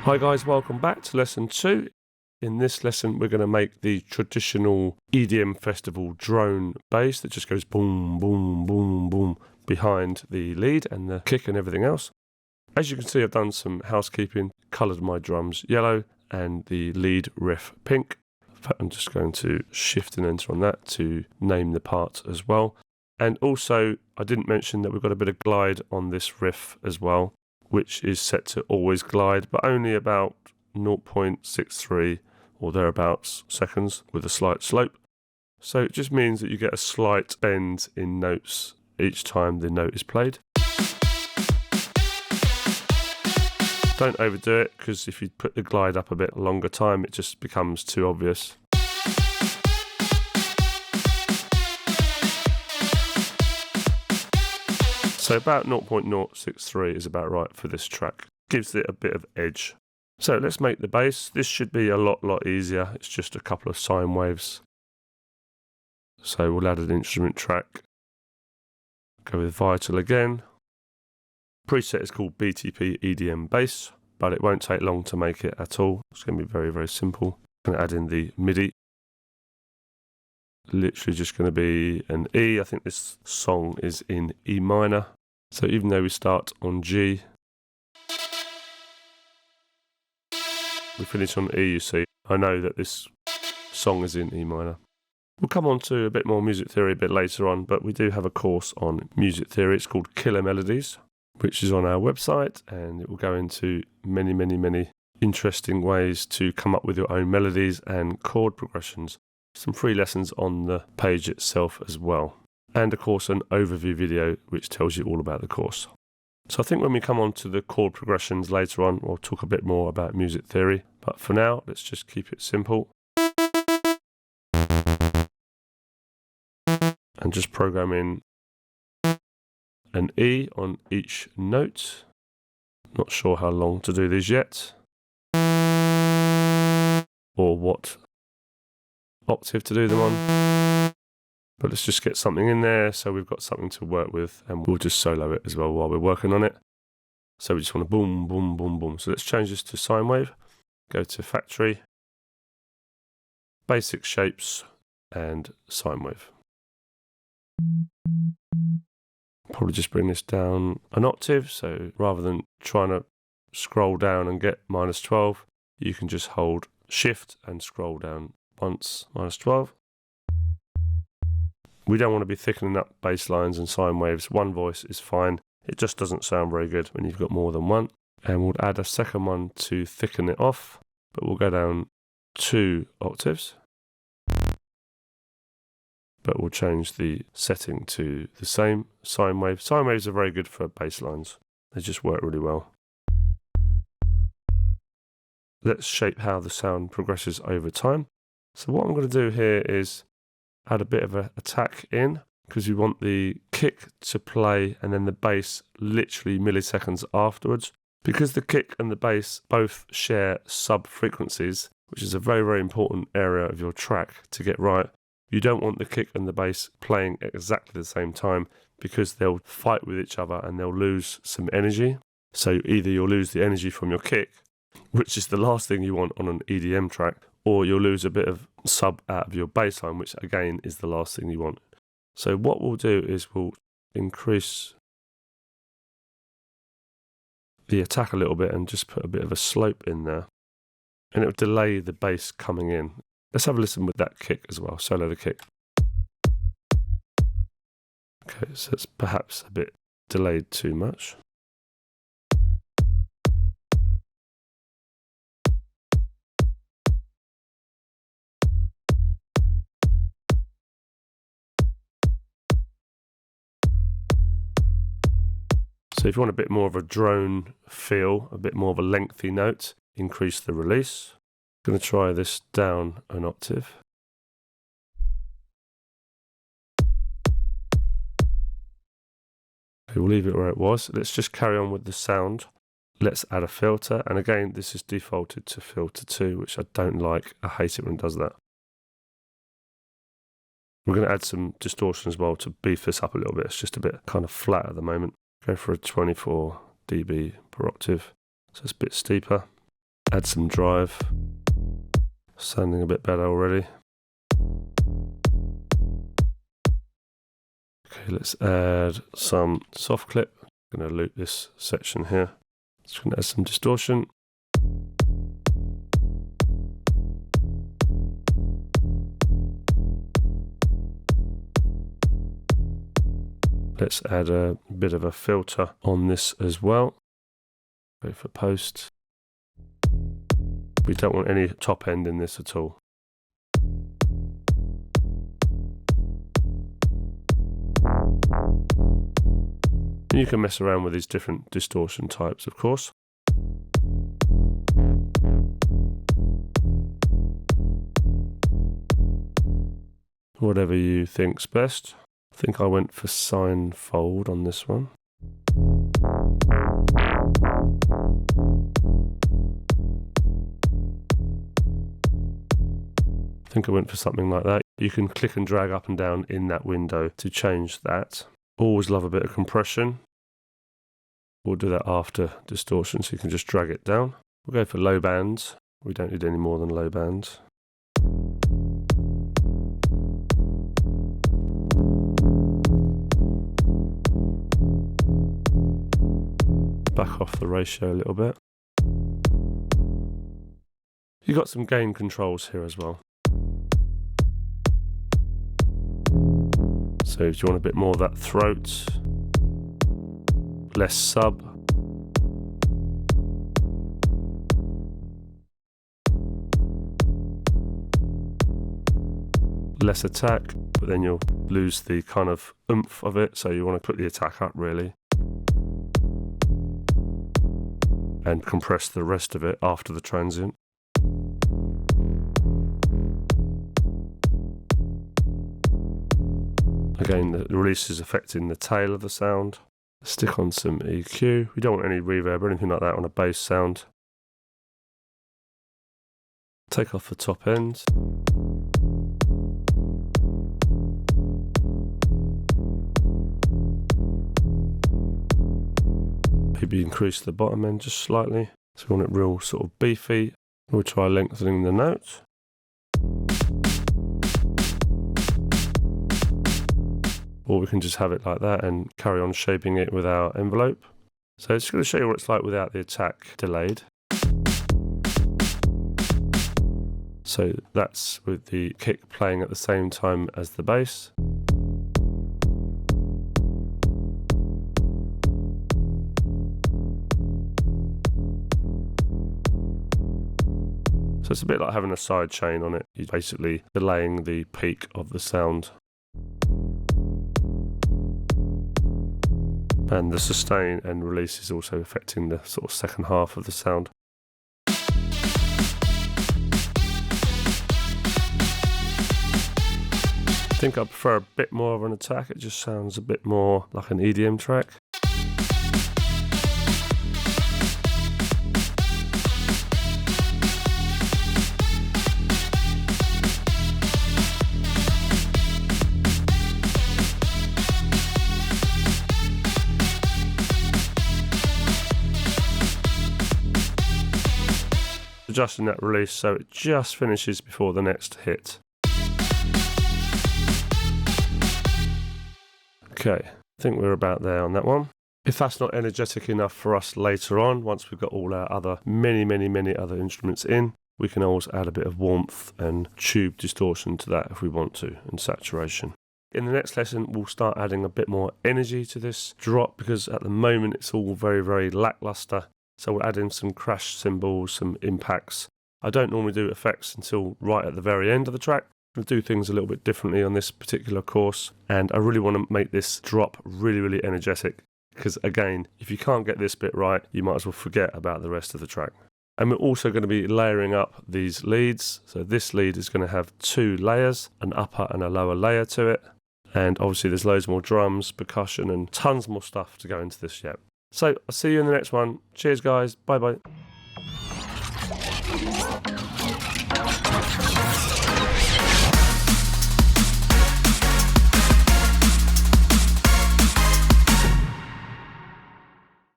Hi guys, welcome back to lesson 2. In this lesson we're going to make the traditional EDM festival drone bass that just goes boom, boom, boom, boom behind the lead and the kick and everything else. As you can see, I've done some housekeeping, coloured my drums yellow and the lead riff pink. In fact, I'm just going to shift and enter on that to name the part as well. And also, I didn't mention that we've got a bit of glide on this riff as well, which is set to always glide, but only about 0.63 or thereabouts seconds with a slight slope. So it just means that you get a slight bend in notes each time the note is played. Don't overdo it, because if you put the glide up a bit longer time, it just becomes too obvious. So about 0.063 is about right for this track. Gives it a bit of edge. So let's make the bass. This should be a lot easier. It's just a couple of sine waves. So we'll add an instrument track. Go with Vital again. Preset is called BTP EDM Bass, but it won't take long to make it at all. It's going to be very simple. I'm going to add in the MIDI. Literally just going to be an E. I think this song is in E minor. So even though we start on G, we finish on E, you see. I know that this song is in E minor. We'll come on to a bit more music theory a bit later on, but we do have a course on music theory. It's called Killer Melodies, which is on our website, and it will go into many interesting ways to come up with your own melodies and chord progressions. Some free lessons on the page itself as well. And of course an overview video which tells you all about the course. So I think when we come on to the chord progressions later on, we'll talk a bit more about music theory. But for now, let's just keep it simple. And just program in an E on each note. Not sure how long to do these yet. Or what octave to do them on, but let's just get something in there so we've got something to work with, and we'll just solo it as well while we're working on it. So we just want to boom, boom, boom, boom. So let's change this to sine wave, go to factory, basic shapes, and sine wave. Probably just bring this down an octave, so rather than trying to scroll down and get -12, you can just hold shift and scroll down once, -12. We don't want to be thickening up bass lines and sine waves. One voice is fine. It just doesn't sound very good when you've got more than one. And we'll add a second one to thicken it off, but we'll go down 2 octaves. But we'll change the setting to the same sine wave. Sine waves are very good for bass lines. They just work really well. Let's shape how the sound progresses over time. So what I'm going to do here is add a bit of an attack in, because we want the kick to play and then the bass literally milliseconds afterwards. Because the kick and the bass both share sub-frequencies, which is a very important area of your track to get right, you don't want the kick and the bass playing at exactly the same time, because they'll fight with each other and they'll lose some energy. So either you'll lose the energy from your kick, which is the last thing you want on an EDM track, or you'll lose a bit of sub out of your bass line, which again is the last thing you want. So what we'll do is we'll increase the attack a little bit and just put a bit of a slope in there, and it will delay the bass coming in. Let's have a listen with that kick as well, solo the kick. Okay, so it's perhaps a bit delayed too much. So if you want a bit more of a drone feel, a bit more of a lengthy note, increase the release. I'm going to try this down an octave. Okay, we'll leave it where it was. Let's just carry on with the sound. Let's add a filter. And again, this is defaulted to filter 2, which I don't like. I hate it when it does that. We're going to add some distortion as well to beef this up a little bit. It's just a bit kind of flat at the moment. Go for a 24 dB per octave, so it's a bit steeper. Add some drive. Sounding a bit better already. Okay, let's add some soft clip. I'm going to loop this section here. Just going to add some distortion. Let's add a bit of a filter on this as well. Go for post. We don't want any top end in this at all. And you can mess around with these different distortion types, of course. Whatever you think's best. I think I went for sine fold on this one. I think I went for something like that. You can click and drag up and down in that window to change that. Always love a bit of compression. We'll do that after distortion, so you can just drag it down. We'll go for low bands. We don't need any more than low bands. Back off the ratio a little bit. You've got some gain controls here as well. So if you want a bit more of that throat, less sub. Less attack, but then you'll lose the kind of oomph of it, so you want to put the attack up really. And compress the rest of it after the transient. Again, the release is affecting the tail of the sound. Stick on some EQ. We don't want any reverb or anything like that on a bass sound. Take off the top end. Maybe increase the bottom end just slightly. So we want it real sort of beefy. We'll try lengthening the note. Or we can just have it like that and carry on shaping it with our envelope. So it's going to show you what it's like without the attack delayed. So that's with the kick playing at the same time as the bass. So it's a bit like having a side chain on it. You're basically delaying the peak of the sound. And the sustain and release is also affecting the sort of second half of the sound. I think I prefer a bit more of an attack. It just sounds a bit more like an EDM track. Adjusting that release so it just finishes before the next hit. Okay, I think we're about there on that one. If that's not energetic enough for us later on, once we've got all our other many other instruments in, we can always add a bit of warmth and tube distortion to that if we want to, and saturation. In the next lesson, we'll start adding a bit more energy to this drop, because at the moment it's all very lackluster. So we'll add in some crash cymbals, some impacts. I don't normally do effects until right at the very end of the track. We'll do things a little bit differently on this particular course. And I really want to make this drop really energetic. Because again, if you can't get this bit right, you might as well forget about the rest of the track. And we're also going to be layering up these leads. So this lead is going to have 2 layers, an upper and a lower layer to it. And obviously there's loads more drums, percussion, and tons more stuff to go into this yet. So I'll see you in the next one. Cheers guys. Bye bye.